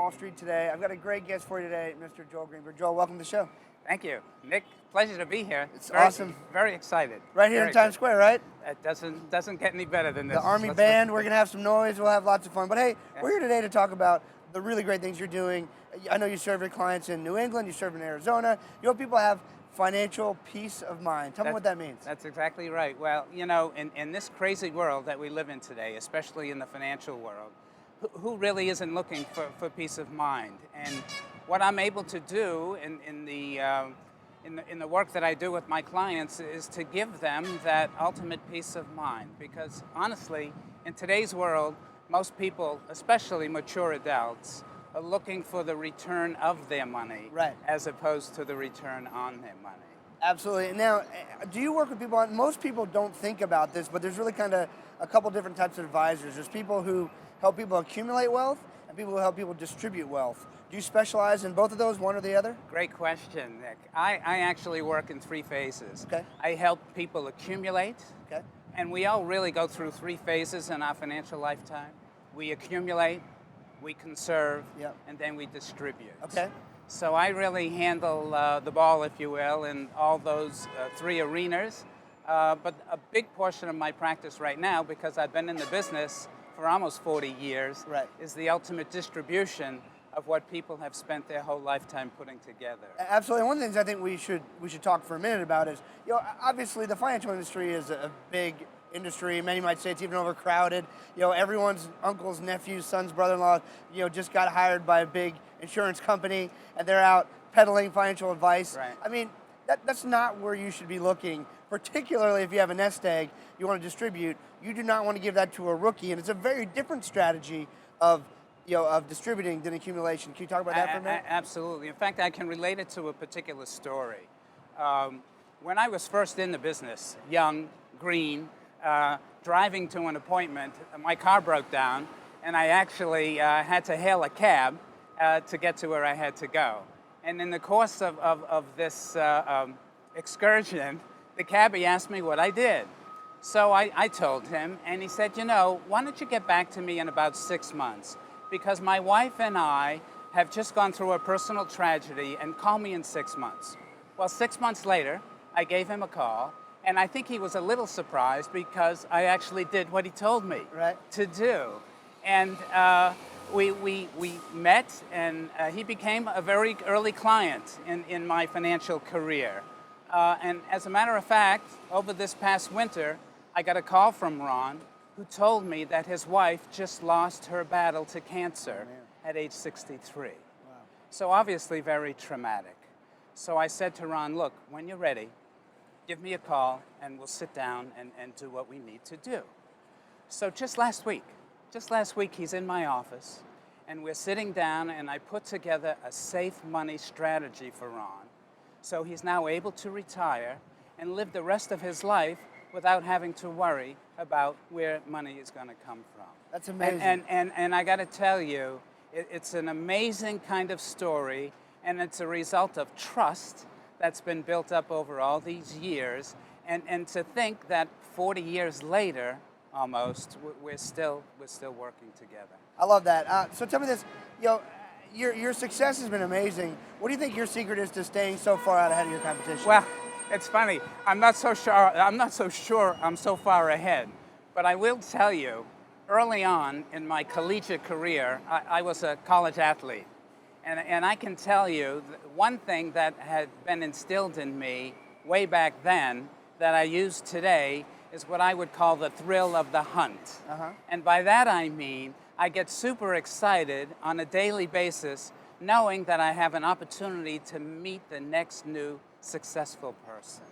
Wall Street today. I've got a great guest for you today, Mr. Joel Greenberg. Joel, welcome to the show. Thank you, Nick. Pleasure to be here. It's awesome. Very excited. Right here in Times Square, right? It doesn't get any better than this. The Army Band. We're gonna have some noise. We'll have lots of fun. But hey, we're here today to talk about the really great things you're doing. I know you serve your clients in New England. You serve in Arizona. You help people have financial peace of mind. Tell me what that means. That's exactly right. Well, you know, in this crazy world that we live in today, especially in the financial world, who really isn't looking for peace of mind? And what I'm able to do in the work that I do with my clients is to give them that ultimate peace of mind. Because honestly, in today's world, most people, especially mature adults, are looking for the return of their money, right, as opposed to the return on their money. Absolutely. And now, do you work with people on, most people don't think about this, but there's really kind of a couple different types of advisors. There's people who help people accumulate wealth and people who help people distribute wealth. Do you specialize in both of those, one or the other? Great question, Nick. I actually work in three phases. Okay. I help people accumulate. Okay. And we all really go through three phases in our financial lifetime. We accumulate, we conserve, yep, and then we distribute. Okay. So I really handle the ball, if you will, in all those three arenas. But a big portion of my practice right now, because I've been in the business for almost 40 years, right, is the ultimate distribution of what people have spent their whole lifetime putting together. Absolutely. One of the things I think we should talk for a minute about is, you know, obviously the financial industry is a big industry. Many might say it's even overcrowded. You know, everyone's uncle's nephew's son's brother-in-law, you know, just got hired by a big insurance company, and they're out peddling financial advice. Right. I mean, that's not where you should be looking. Particularly if you have a nest egg you want to distribute, you do not want to give that to a rookie, and it's a very different strategy of distributing than accumulation. Can you talk about that for a minute? Absolutely. In fact, I can relate it to a particular story. When I was first in the business, young, green, driving to an appointment, my car broke down, and I actually had to hail a cab to get to where I had to go. And in the course of this excursion, the cabbie asked me what I did. So I told him, and he said, you know, why don't you get back to me in about 6 months? Because my wife and I have just gone through a personal tragedy, and call me in 6 months. Well, 6 months later, I gave him a call, and I think he was a little surprised because I actually did what he told me to do. And we met, and he became a very early client in my financial career. And as a matter of fact, over this past winter, I got a call from Ron, who told me that his wife just lost her battle to cancer at age 63. Wow. So obviously very traumatic. So I said to Ron, look, when you're ready, give me a call and we'll sit down and do what we need to do. So just last week, he's in my office, and we're sitting down, and I put together a safe money strategy for Ron. So he's now able to retire and live the rest of his life without having to worry about where money is going to come from. That's amazing. And I got to tell you, it's an amazing kind of story, and it's a result of trust that's been built up over all these years. And to think that 40 years later, almost, we're still working together. I love that. So tell me this, you know, your success has been amazing. What do you think your secret is to staying so far out ahead of your competition? Well, it's funny. I'm not so sure I'm so far ahead. But I will tell you, early on in my collegiate career, I was a college athlete. And I can tell you, one thing that had been instilled in me way back then that I use today is what I would call the thrill of the hunt. And by that I mean, I get super excited on a daily basis knowing that I have an opportunity to meet the next new successful person.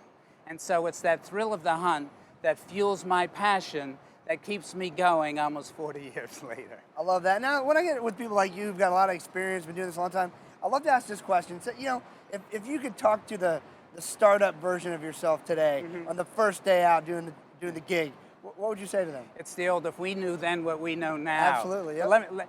And so it's that thrill of the hunt that fuels my passion that keeps me going almost 40 years later. I love that. Now, when I get with people like you who've got a lot of experience, been doing this a long time, I love to ask this question. So, you know, if you could talk to the startup version of yourself today on the first day out doing the gig, what would you say to them? It's the old, if we knew then what we know now. Absolutely, yeah.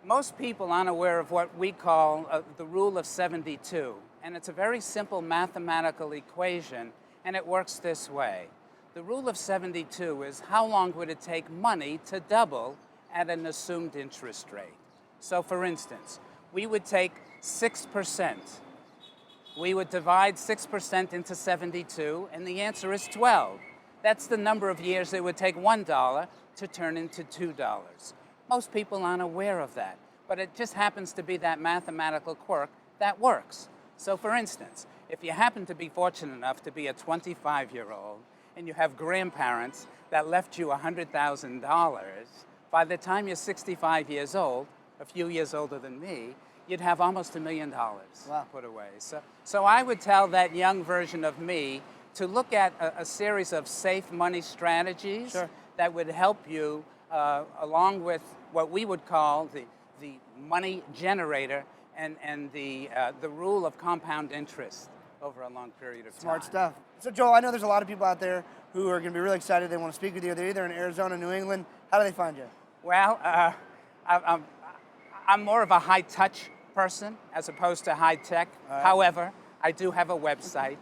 Most people aren't aware of what we call the rule of 72. And it's a very simple mathematical equation, and it works this way. The rule of 72 is how long would it take money to double at an assumed interest rate? So for instance, we would take 6%. We would divide 6% into 72, and the answer is 12. That's the number of years it would take $1 to turn into $2. Most people aren't aware of that, but it just happens to be that mathematical quirk that works. So for instance, if you happen to be fortunate enough to be a 25-year-old and you have grandparents that left you $100,000, by the time you're 65 years old, a few years older than me, you'd have almost $1 million put away. So I would tell that young version of me to look at a series of safe money strategies that would help you along with what we would call the money generator and the rule of compound interest over a long period of time. Smart stuff. So Joel, I know there's a lot of people out there who are going to be really excited. They want to speak with you. They're either in Arizona, New England. How do they find you? Well, I'm more of a high-touch person as opposed to high-tech. Right. However, I do have a website,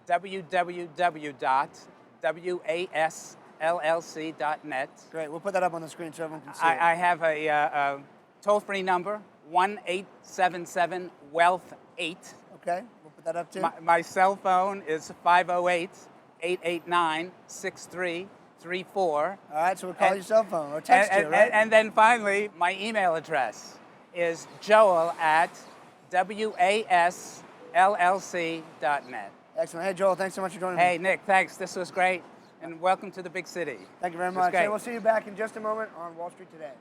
www.wasllc.net. Great. We'll put that up on the screen so everyone can see it. I have a toll-free number, 1-877-WEALTH-8. Okay. We'll put that up too. My cell phone is 508-889-6334. All right, so we'll call your cell phone or text you, right? And then finally, my email address is joel@wasllc.net. Excellent. Hey, Joel, thanks so much for joining me. Hey, Nick, thanks. This was great. And welcome to the big city. Thank you very much. Hey, we'll see you back in just a moment on Wall Street Today.